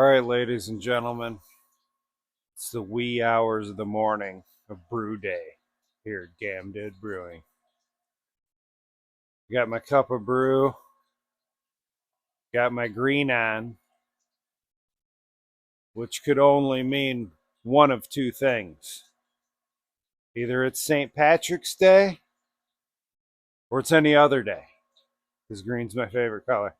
All right, ladies and gentlemen, it's the wee hours of the morning of brew day here at Dood Brewing. Got my cup of brew, got my green on, which could only mean one of two things. Either it's St. Patrick's Day or it's any other day, because green's my favorite color.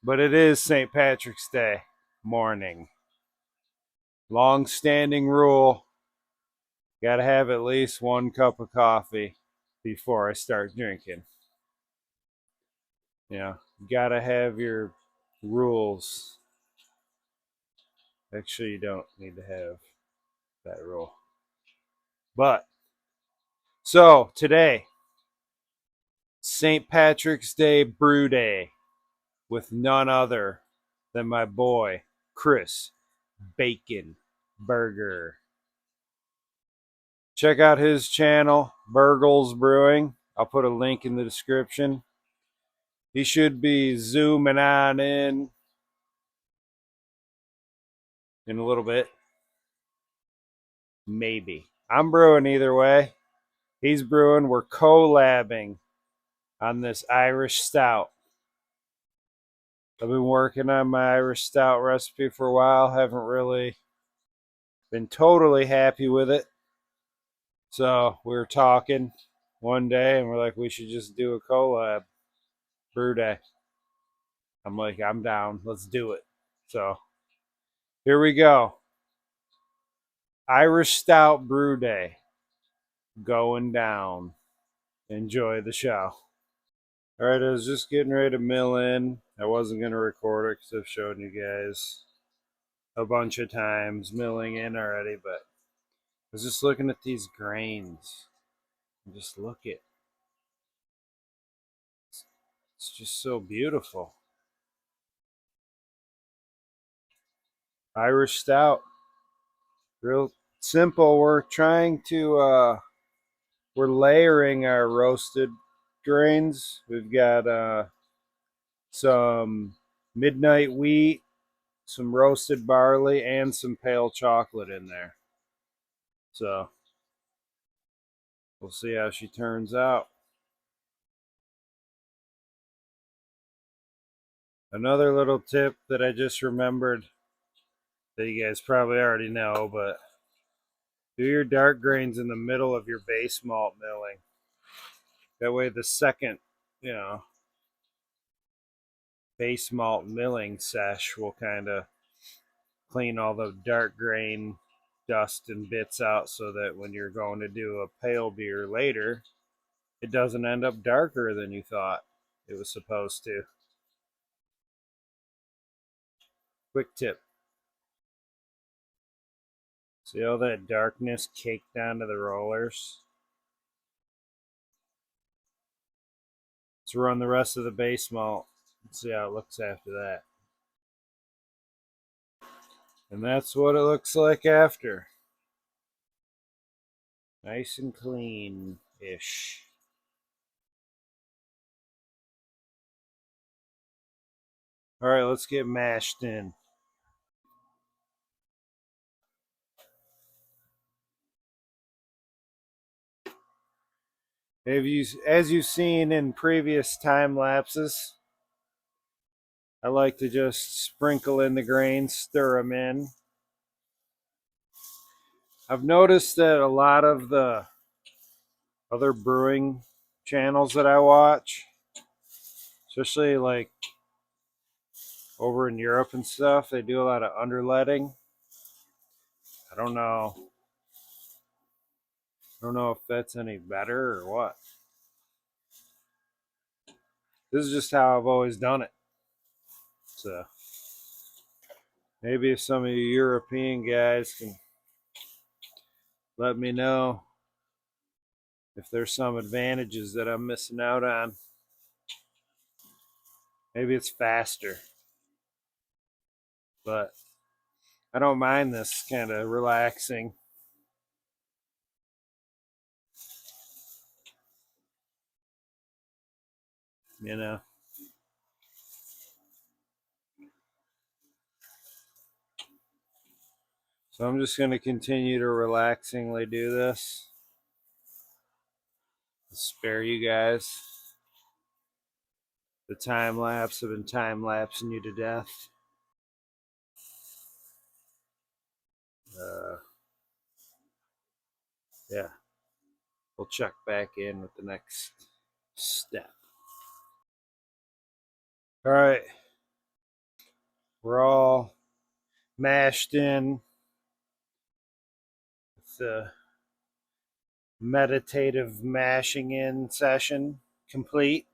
But it is St. Patrick's Day morning. Long-standing rule, gotta have at least one cup of coffee before I start drinking. You know, you gotta have your rules. Actually, you don't need to have that rule. But, so today, St. Patrick's Day Brew Day with none other than my boy, Chris Bacon Burger. Check out his channel, Burgles Brewing. I'll put a link in the description. He should be zooming on in a little bit. Maybe. I'm brewing either way. He's brewing. We're collabing on this Irish Stout. I've been working on my Irish Stout recipe for a while. Haven't really been totally happy with it. So we were talking one day and we're like, we should just do a collab brew day. I'm like, I'm down. Let's do it. So here we go. Irish Stout brew day going down. Enjoy the show. All right, I was just getting ready to mill in. I wasn't going to record it because I've shown you guys a bunch of times milling in already, but I was just looking at these grains. And just look at it's just so beautiful. Irish Stout. Real simple. We're trying to we're layering our roasted grains. We've got some midnight wheat, some roasted barley, and some pale chocolate in there. So we'll see how she turns out. Another little tip that I just remembered that you guys probably already know, but do your dark grains in the middle of your base malt milling. That way the second, base malt milling sesh will kind of clean all the dark grain dust and bits out so that when you're going to do a pale beer later, it doesn't end up darker than you thought it was supposed to. Quick tip. See all that darkness caked onto the rollers? Let's run the rest of the base malt and see how it looks after that. And that's what it looks like after. Nice and clean-ish. All right, let's get mashed in. As you've seen in previous time lapses, I like to just sprinkle in the grains, stir them in. I've noticed that a lot of the other brewing channels that I watch, especially like over in Europe and stuff, they do a lot of underletting. I don't know if that's any better or what. This is just how I've always done it. So maybe if some of you European guys can let me know if there's some advantages that I'm missing out on. Maybe it's faster. But I don't mind this kind of relaxing. You know. So I'm just going to continue to relaxingly do this. Spare you guys the time lapse. I've been time lapsing you to death. Yeah, we'll check back in with the next step. All right, we're all mashed in. It's a meditative mashing in session complete.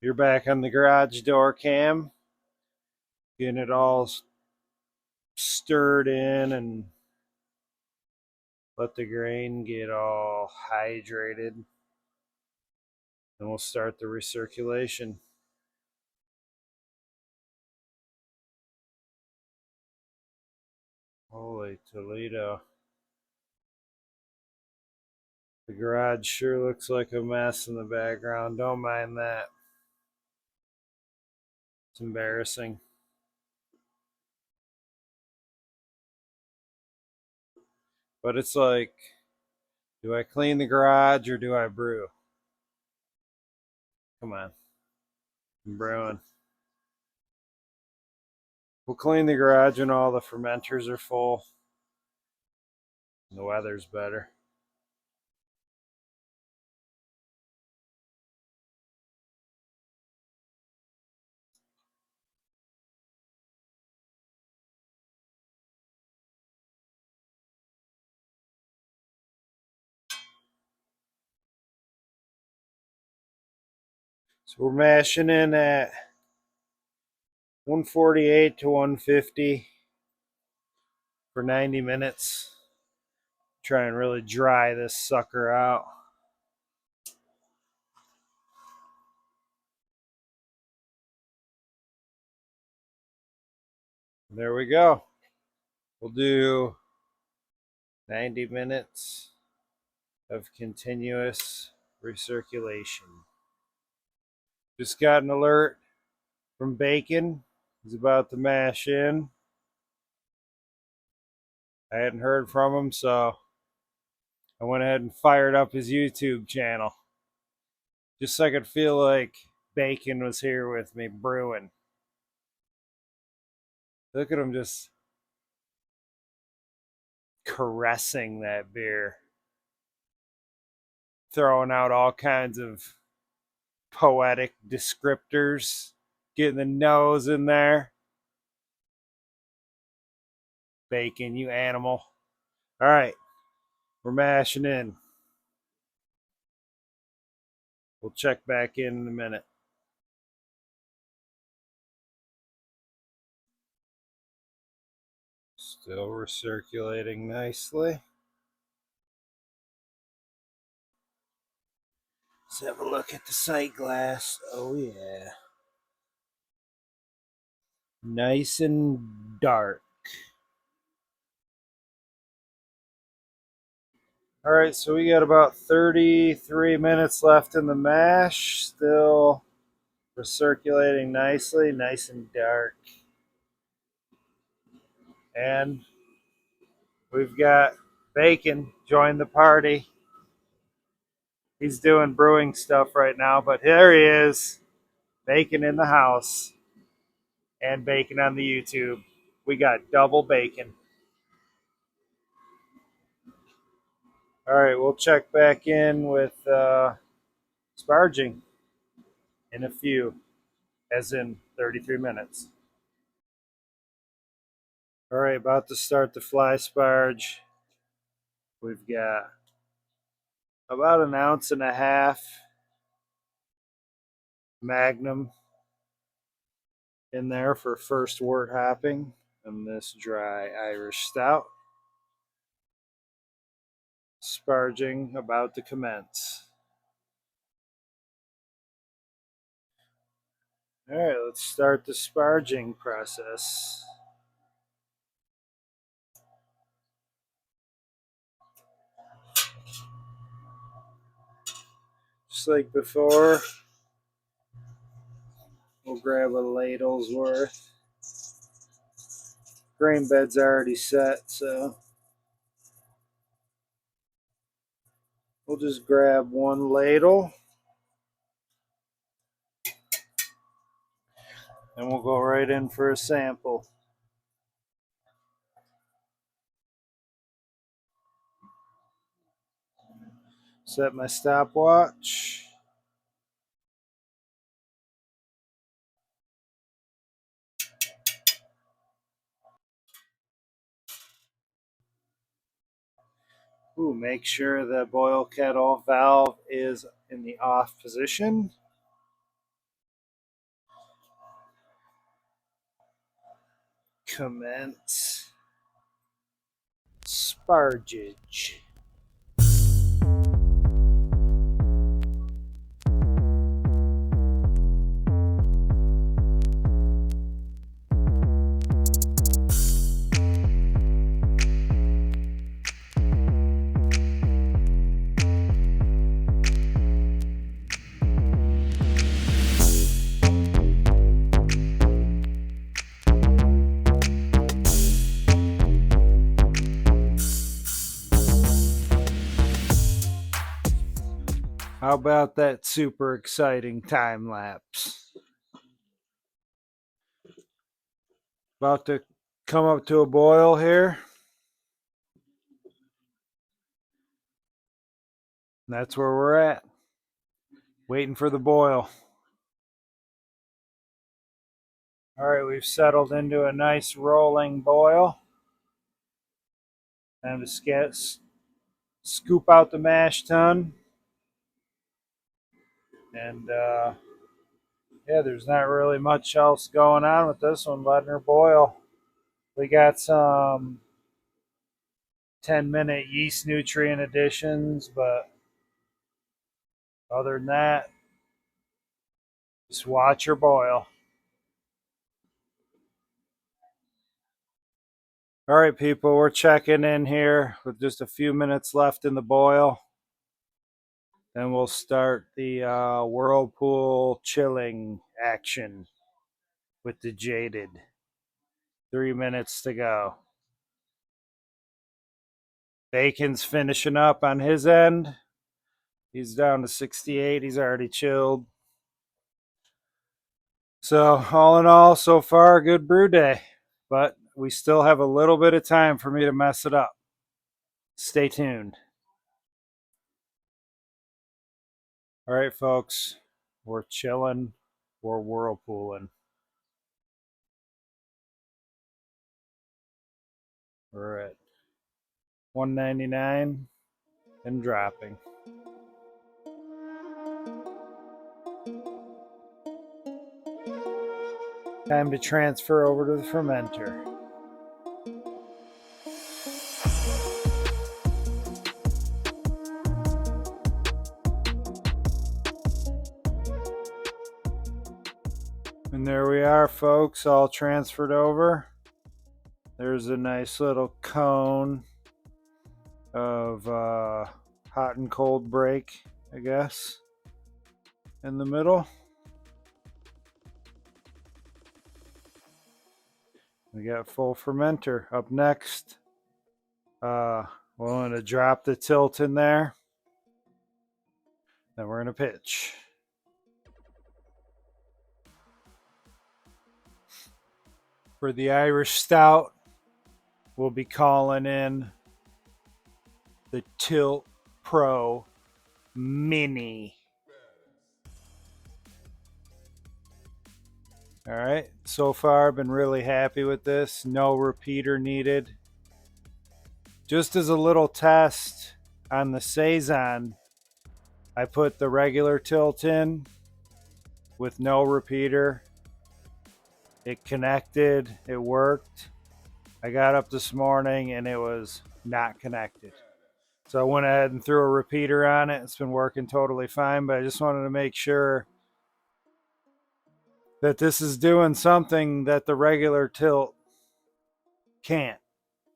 You're back on the garage door cam, getting it all stirred in and let the grain get all hydrated. And we'll start the recirculation. Holy Toledo. The garage sure looks like a mess in the background. Don't mind that. It's embarrassing. But it's like, do I clean the garage or do I brew? Come on. I'm brewing. We'll clean the garage when all the fermenters are full and the weather's better. So we're mashing in at 148 to 150 for 90 minutes. Try and really dry this sucker out. There we go. We'll do 90 minutes of continuous recirculation. Just got an alert from Bacon. He's about to mash in. I hadn't heard from him, so I went ahead and fired up his YouTube channel. Just so I could feel like Bacon was here with me brewing. Look at him just caressing that beer. Throwing out all kinds of poetic descriptors. Getting the nose in there. Bacon, you animal. All right, we're mashing in. We'll check back in a minute. Still recirculating nicely. Let's have a look at the sight glass. Oh yeah. Nice and dark. All right, so we got about 33 minutes left in the mash. Still recirculating nicely, nice and dark. And we've got Bacon join the party. He's doing brewing stuff right now, but here he is. Bacon in the house and Bacon on the YouTube. We got double Bacon. All right, we'll check back in with sparging in a few, as in 33 minutes. All right, about to start the fly sparge. We've got about 1.5 ounces Magnum in there for first wort hopping and this dry Irish Stout. Sparging about to commence. All right, let's start the sparging process. Just like before, we'll grab a ladle's worth. grain bed's already set, so we'll just grab one ladle and we'll go right in for a sample. Set my stopwatch. Ooh, make sure the boil kettle valve is in the off position. Commence spargage. How about that super exciting time lapse? About to come up to a boil here. And that's where we're at. Waiting for the boil. All right, we've settled into a nice rolling boil. Time to scoop out the mash tun. And yeah, there's not really much else going on with this one, letting her boil. We got some 10-minute yeast nutrient additions, but other than that, just watch her boil. All right, people, we're checking in here with just a few minutes left in the boil. Then we'll start the whirlpool chilling action with the Jaded. 3 minutes to go. Bacon's finishing up on his end. He's down to 68. He's already chilled. So all in all, so far, a good brew day. But we still have a little bit of time for me to mess it up. Stay tuned. All right, folks. We're chilling. We're whirlpooling. We're at 199 and dropping. Time to transfer over to the fermenter. And there we are, folks, all transferred over. There's a nice little cone of hot and cold break, I guess, in the middle. We got full fermenter. Up next, we're going to drop the tilt in there. Then we're going to pitch. For the Irish Stout, we'll be calling in the Tilt Pro Mini. All right, so far I've been really happy with this. No repeater needed. Just as a little test on the Saison, I put the regular tilt in with no repeater. It connected, it worked. I got up this morning and it was not connected. So I went ahead and threw a repeater on it. It's been working totally fine, but I just wanted to make sure that this is doing something that the regular tilt can't.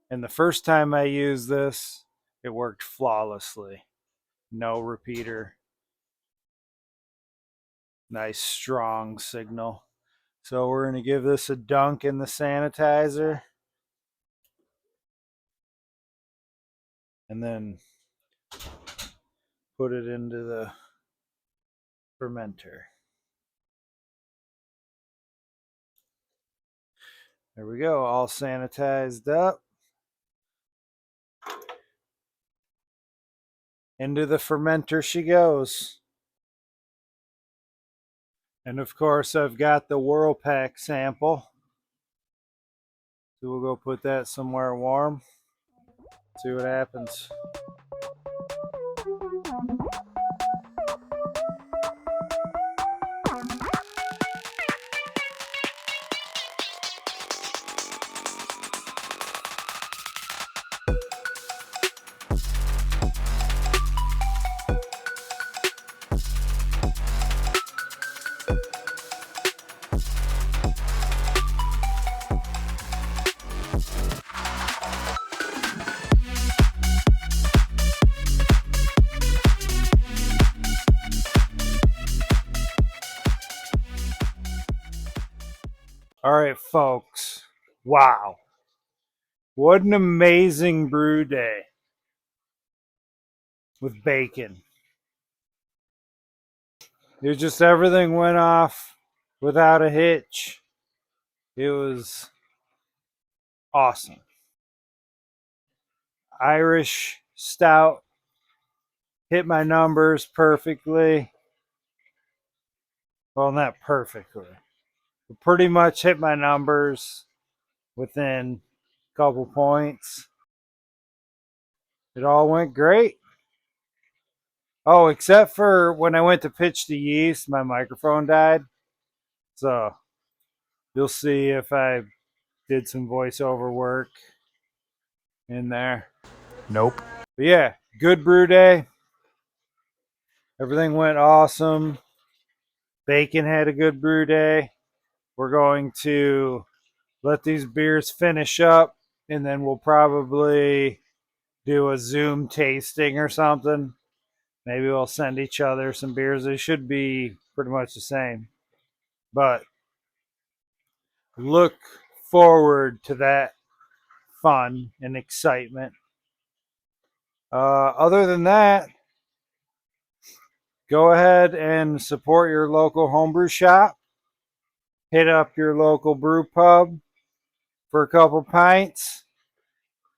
And the first time I used this, it worked flawlessly. No repeater. Nice strong signal. So we're going to give this a dunk in the sanitizer. and then put it into the fermenter. There we go, all sanitized up. Into the fermenter she goes. And of course, I've got the Whirlpack sample. So we'll go put that somewhere warm. See what happens. All right, folks. Wow. What an amazing brew day with bacon. It was just everything went off without a hitch. It was awesome. Irish Stout hit my numbers perfectly. Well, not perfectly. But pretty much hit my numbers within a couple points. It all went great. Oh, except for when I went to pitch the yeast, my microphone died. So you'll see if I did some voiceover work in there. Nope. But yeah, good brew day. Everything went awesome. Bacon had a good brew day. We're going to let these beers finish up, and then we'll probably do a Zoom tasting or something. Maybe we'll send each other some beers. They should be pretty much the same. But look forward to that fun and excitement. Other than that, go ahead and support your local homebrew shop. Hit up your local brew pub for a couple pints.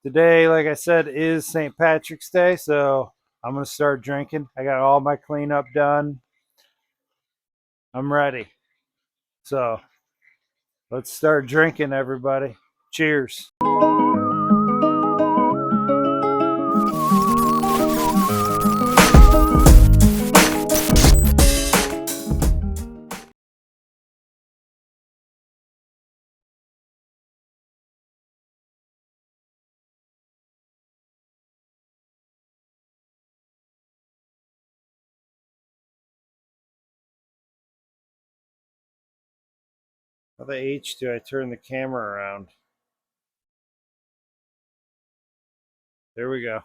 Today, like I said, is St. Patrick's Day, so I'm going to start drinking. I got all my cleanup done. I'm ready. So let's start drinking, everybody. Cheers. How the H do I turn the camera around? There we go.